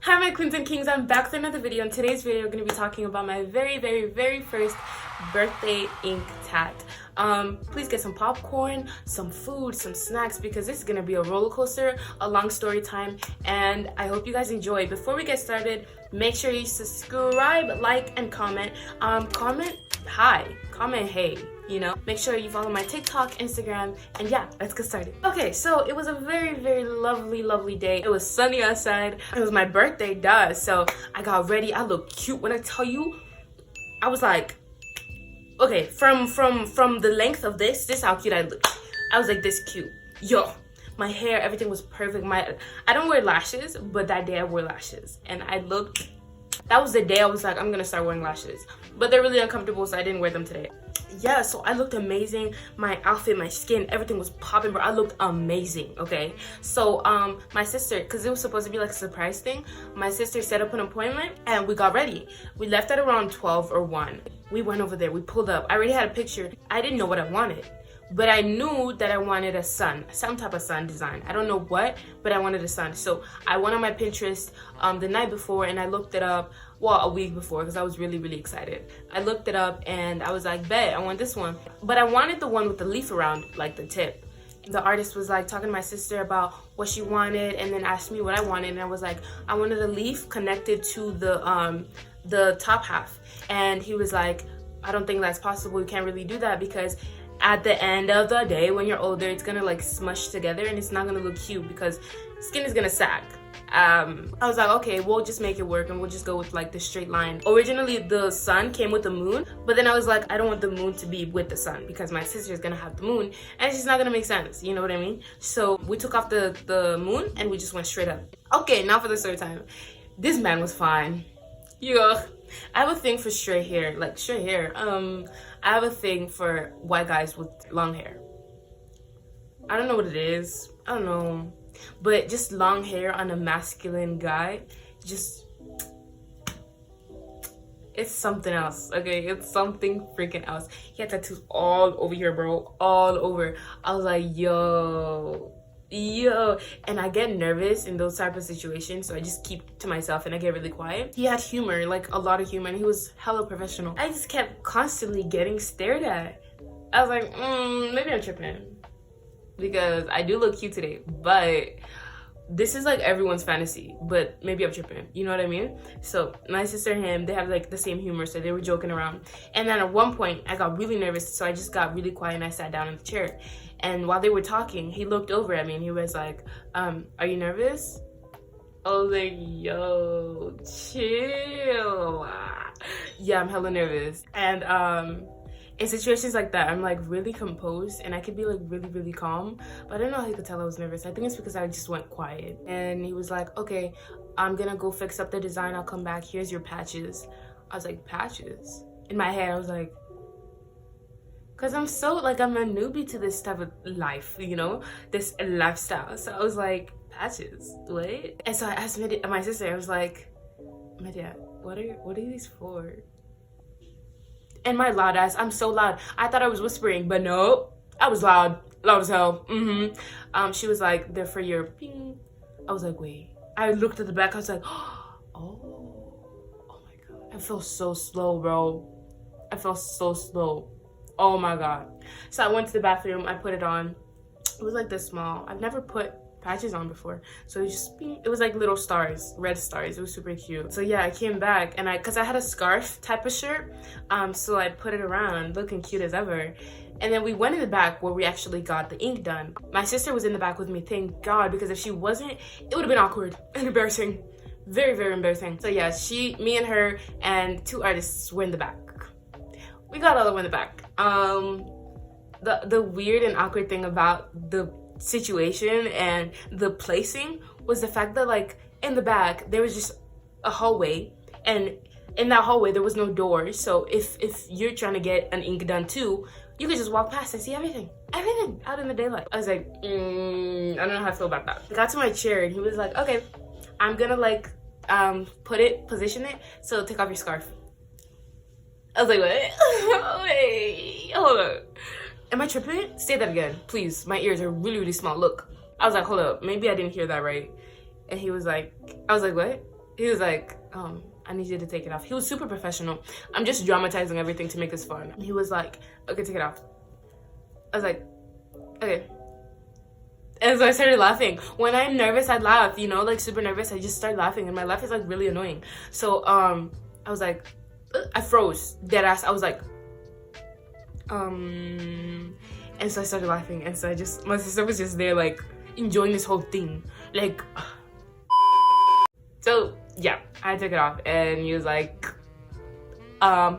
Hi my queens and kings, I'm back with another video. In today's video, we're going to be talking about my very first birthday ink tat. Please get some popcorn, some food, some snacks, because this is going to be a roller coaster, a long story time, and I hope you guys enjoy. Before we get started, make sure you subscribe, like, and comment. Comment hi, comment hey. You know, make sure you follow my TikTok, Instagram, and yeah, let's get started. Okay, so it was a very lovely day. It was sunny outside. It was my birthday, duh. So I got ready. I look cute. When I tell you, I was like, okay, from the length of this is how cute I look. I was like this cute. Yo, my hair, everything was perfect. I don't wear lashes, but that day I wore lashes, and I looked. That was the day I was like, I'm gonna start wearing lashes, but they're really uncomfortable, so I didn't wear them today. Yeah, so I looked amazing. My outfit, my skin, everything was popping, bro. I looked amazing, okay? So my sister, because it was supposed to be like a surprise thing, my sister set up an appointment and we got ready. We left at around 12 or 1. We went over there, we pulled up. I already had a picture. I didn't know what I wanted, but I knew that I wanted a sun, some type of sun design. I don't know what, but I wanted a sun. So I went on my Pinterest the night before and I looked it up. Well, a week before, because I was really excited. I looked it up and I was like, bet, I want this one. But I wanted the one with the leaf around, like the tip. The artist was like talking to my sister about what she wanted and then asked me what I wanted, and I was like, I wanted a leaf connected to the top half. And he was like, I don't think that's possible. You can't really do that because at the end of the day, when you're older, it's gonna like smush together and it's not gonna look cute because skin is gonna sag. I was like, okay, we'll just make it work and we'll just go with like the straight line. Originally the sun came with the moon, but then I was like, I don't want the moon to be with the sun because my sister's gonna have the moon and it's just not gonna make sense, you know what I mean? So we took off the moon and we just went straight up. Okay, now for the story time. This man was fine. Yeah, I have a thing for straight hair, like straight hair. I have a thing for white guys with long hair. I don't know what it is. I don't know. But just long hair on a masculine guy, just, it's something else, okay? It's something freaking else. He had tattoos all over here, bro, all over. I was like, yo. And I get nervous in those type of situations, so I just keep to myself and I get really quiet. He had humor, like a lot of humor, and he was hella professional. I just kept constantly getting stared at. I was like, maybe I'm tripping, because I do look cute today, but this is like everyone's fantasy, but maybe I'm tripping, you know what I mean? So my sister and him, they have like the same humor, so they were joking around. And then at one point I got really nervous, so I just got really quiet and I sat down in the chair. And while they were talking, he looked over at me and he was like, are you nervous? I was like, yo, chill. Yeah, I'm hella nervous. And in situations like that, I'm like really composed and I could be like really calm, but I don't know how he could tell I was nervous. I think it's because I just went quiet. And he was like, okay, I'm gonna go fix up the design. I'll come back. Here's your patches. I was like, patches? In my head, I was like, because I'm a newbie to this type of life, you know, this lifestyle. So I was like, patches, what? And so I asked my sister, I was like, Media, what are these for? And my loud ass, I'm so loud. I thought I was whispering, but no, I was loud as hell. She was like, they're for your ping. I was like, wait. I looked at the back, I was like, oh my God. I felt so slow, bro. I felt so slow. Oh my God. So I went to the bathroom, I put it on. It was like this small. I've never put patches on before, so it was like little stars, red stars. It was super cute. So yeah, I came back and because I had a scarf type of shirt, so I put it around looking cute as ever. And then we went in the back where we actually got the ink done. My sister was in the back with me, thank God, because if she wasn't, it would have been awkward and embarrassing, very embarrassing. So yeah, me and her and 2 artists were in the back. We got all the way in the back. The weird and awkward thing about the situation and the placing was the fact that like in the back there was just a hallway, and in that hallway there was no door, so if you're trying to get an ink done too, you could just walk past and see everything out in the daylight. I was like, I don't know how I feel about that. I got to my chair and he was like, okay, I'm gonna like position it, so take off your scarf. I was like, what? Wait, hold up. Am I tripping? Say that again, please. My ears are really small. Look. I was like, hold up. Maybe I didn't hear that right. And he was like, I was like, what? He was like, I need you to take it off. He was super professional. I'm just dramatizing everything to make this fun. He was like, okay, take it off. I was like, okay. And so I started laughing. When I'm nervous, I laugh, you know, like super nervous. I just start laughing, and my laugh is like really annoying. So I was like, I froze, dead ass. I was like, and so I started laughing, and so my sister was just there like enjoying this whole thing, like. So yeah, I took it off, and he was like,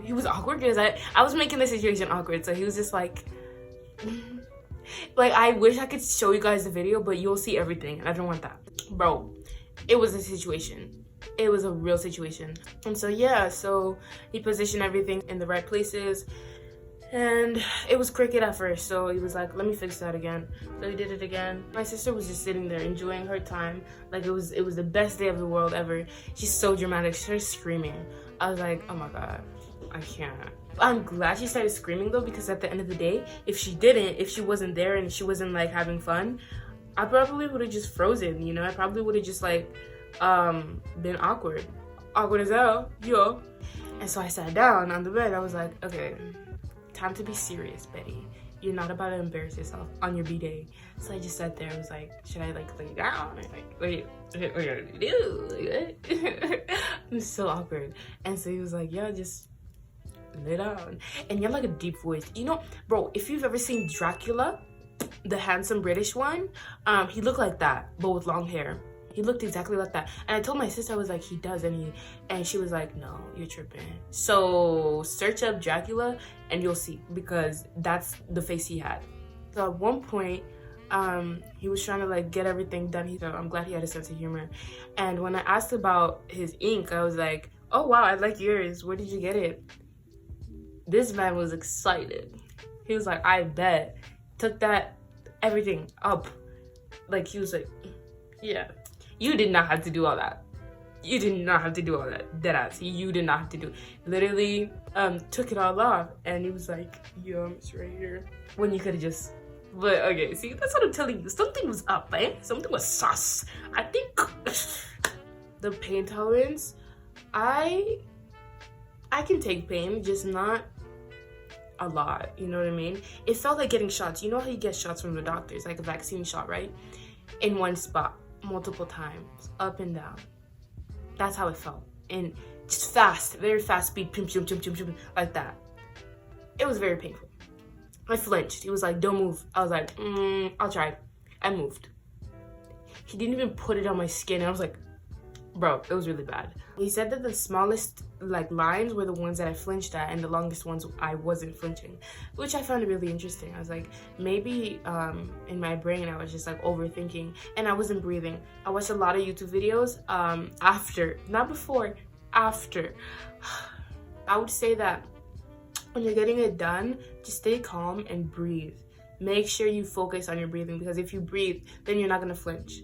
he was awkward because I was making the situation awkward. So he was just like. Like, I wish I could show you guys the video, but you'll see everything, and I don't want that. Bro, it was a situation. It was a real situation. And so, yeah, so he positioned everything in the right places, and it was crooked at first. So he was like, let me fix that again. So he did it again. My sister was just sitting there enjoying her time. Like, it was the best day of the world ever. She's so dramatic. She started screaming. I was like, oh my God, I can't. I'm glad she started screaming though, because at the end of the day, if she wasn't there and she wasn't like having fun, I probably would have just frozen, you know? I probably would have just like been awkward as hell, yo. And so I sat down on the bed. I was like, okay, time to be serious, Betty. You're not about to embarrass yourself on your B-day. So I just sat there. I was like, should I like lay down? I'm like, what do you do? I'm so awkward. And so he was like, yeah, just lay down. And you have like a deep voice, you know, bro. If you've ever seen Dracula, the handsome British one, he looked like that, but with long hair. He looked exactly like that. And I told my sister, I was like, he does, and she was like, no, you're tripping. So search up Dracula and you'll see, because that's the face he had. So at one point, he was trying to like get everything done. So I'm glad he had a sense of humor. And when I asked about his ink, I was like, oh wow, I like yours. Where did you get it? This man was excited. He was like, I bet. Took that, everything up. Like, he was like, yeah. You did not have to do all that. You did not have to do all that. Deadass. You did not have to do. Literally, took it all off. And he was like, yo, it's right here. When you could have just. But, okay, see, that's what I'm telling you. Something was up, eh? Something was sus. I think the pain tolerance, I can take pain, just not a lot, you know what I mean? It felt like getting shots. You know how you get shots from the doctors, like a vaccine shot, right? In one spot, multiple times, up and down. That's how it felt. And just fast, very fast speed, like that. It was very painful. I flinched. He was like, don't move. I was like, I'll try. I moved. He didn't even put it on my skin. And I was like, bro, it was really bad. He said that the smallest like lines were the ones that I flinched at, and the longest ones I wasn't flinching, which I found really interesting. I was like, maybe in my brain I was just like overthinking, and I wasn't breathing. I watched a lot of YouTube videos after, not before, after. I would say that when you're getting it done, just stay calm and breathe. Make sure you focus on your breathing, because if you breathe, then you're not gonna flinch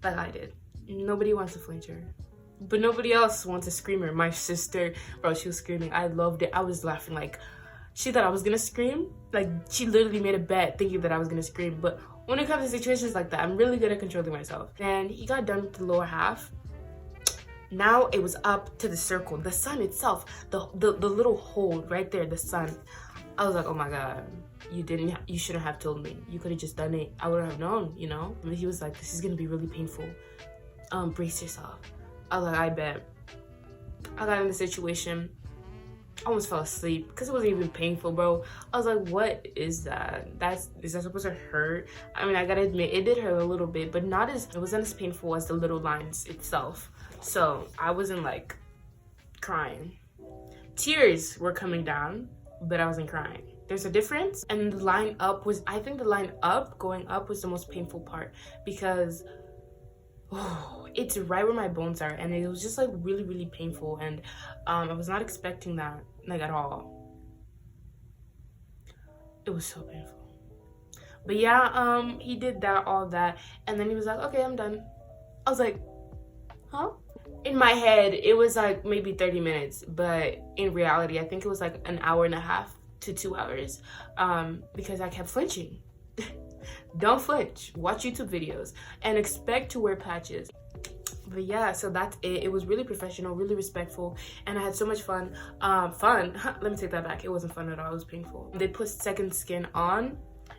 like I did. Nobody wants a flincher, but nobody else wants a screamer. My sister, bro, she was screaming. I loved it. I was laughing. Like, she thought I was gonna scream. Like, she literally made a bet thinking that I was gonna scream. But when it comes to situations like that, I'm really good at controlling myself. And he got done with the lower half. Now it was up to the circle, the sun itself, the little hole right there, the sun. I was like, oh my God, you shouldn't have told me. You could have just done it. I wouldn't have known, you know? And he was like, this is gonna be really painful. Brace yourself. I was like, I bet. I got in the situation. I almost fell asleep because it wasn't even painful, bro. I was like, what is that? Is that supposed to hurt? I mean, I gotta admit, it did hurt a little bit, but it wasn't as painful as the little lines itself. So I wasn't like crying. Tears were coming down, but I wasn't crying. There's a difference. And the line up I think the line up, going up, was the most painful part, because it's right where my bones are, and it was just like really, really painful. And I was not expecting that, like, at all. It was so painful. But yeah, he did all that, and then he was like, okay, I'm done. I was like, huh? In my head, it was like maybe 30 minutes, but in reality, I think it was like an hour and a half to 2 hours, because I kept flinching. Don't flinch. Watch YouTube videos and expect to wear patches. But yeah, so that's it. It was really professional, really respectful, and I had so much fun. Let me take that back. It wasn't fun at all. It was painful. They put second skin on,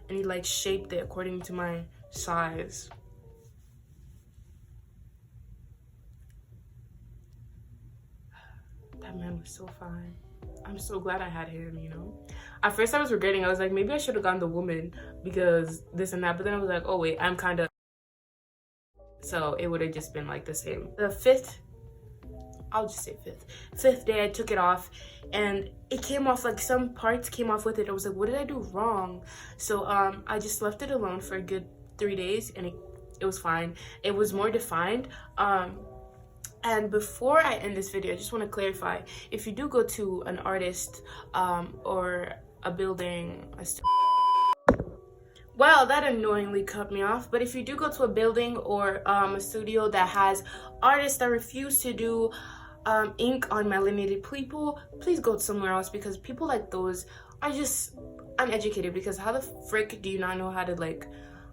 and he like shaped it according to my size. That man was so fine. I'm so glad I had him, you know. At first I was regretting. I was like, maybe I should have gone the woman because this and that. But then I was like, oh wait, I'm kind of... So it would have just been like the same. The fifth, I'll just say fifth day, I took it off and it came off, like some parts came off with it. I was like, what did I do wrong? So I just left it alone for a good 3 days and it was fine. It was more defined. And before I end this video, I just want to clarify, if you do go to an artist or a building, well, that annoyingly cut me off. But if you do go to a building or a studio that has artists that refuse to do ink on melanated people, please go somewhere else, because people like those are just uneducated. Because how the frick do you not know how to, like,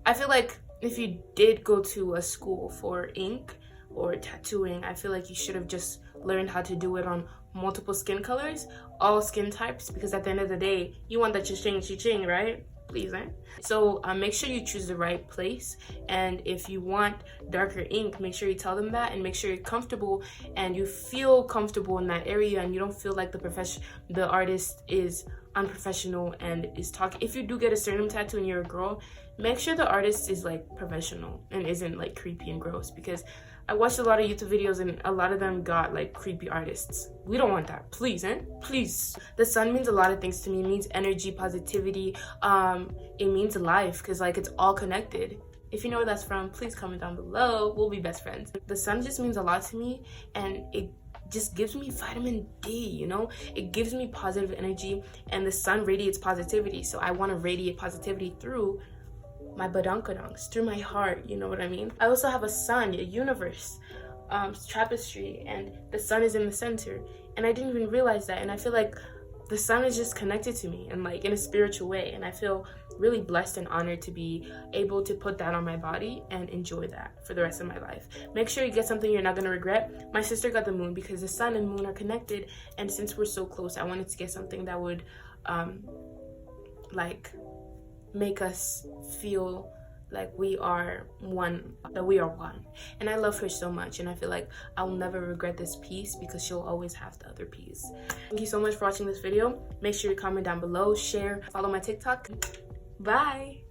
I feel like if you did go to a school for ink or tattooing, I feel like you should have just learned how to do it on multiple skin colors, all skin types, because at the end of the day, you want that cha-ching, right? Please, eh? So make sure you choose the right place, and if you want darker ink, make sure you tell them that, and make sure you're comfortable and you feel comfortable in that area, and you don't feel like the artist is unprofessional and is talking. If you do get a sternum tattoo and you're a girl, make sure the artist is like professional and isn't like creepy and gross, because I watched a lot of YouTube videos and a lot of them got like creepy artists. We don't want that, please, eh? Please. The sun means a lot of things to me. It means energy, positivity. It means life, because like it's all connected. If you know where that's from, please comment down below. We'll be best friends. The sun just means a lot to me, and it just gives me vitamin D, you know? It gives me positive energy, and the sun radiates positivity. So I want to radiate positivity through my badonkadonks, through my heart, you know what I mean? I also have a sun, a universe, tapestry, and the sun is in the center, and I didn't even realize that. And I feel like the sun is just connected to me, and like in a spiritual way, and I feel really blessed and honored to be able to put that on my body and enjoy that for the rest of my life. Make sure you get something you're not going to regret. My sister got the moon because the sun and moon are connected, and since we're so close, I wanted to get something that would like make us feel like we are one, that we are one. And I love her so much, and I feel like I'll never regret this piece because she'll always have the other piece. Thank you so much for watching this video. Make sure you comment down below, share, follow my TikTok. Bye.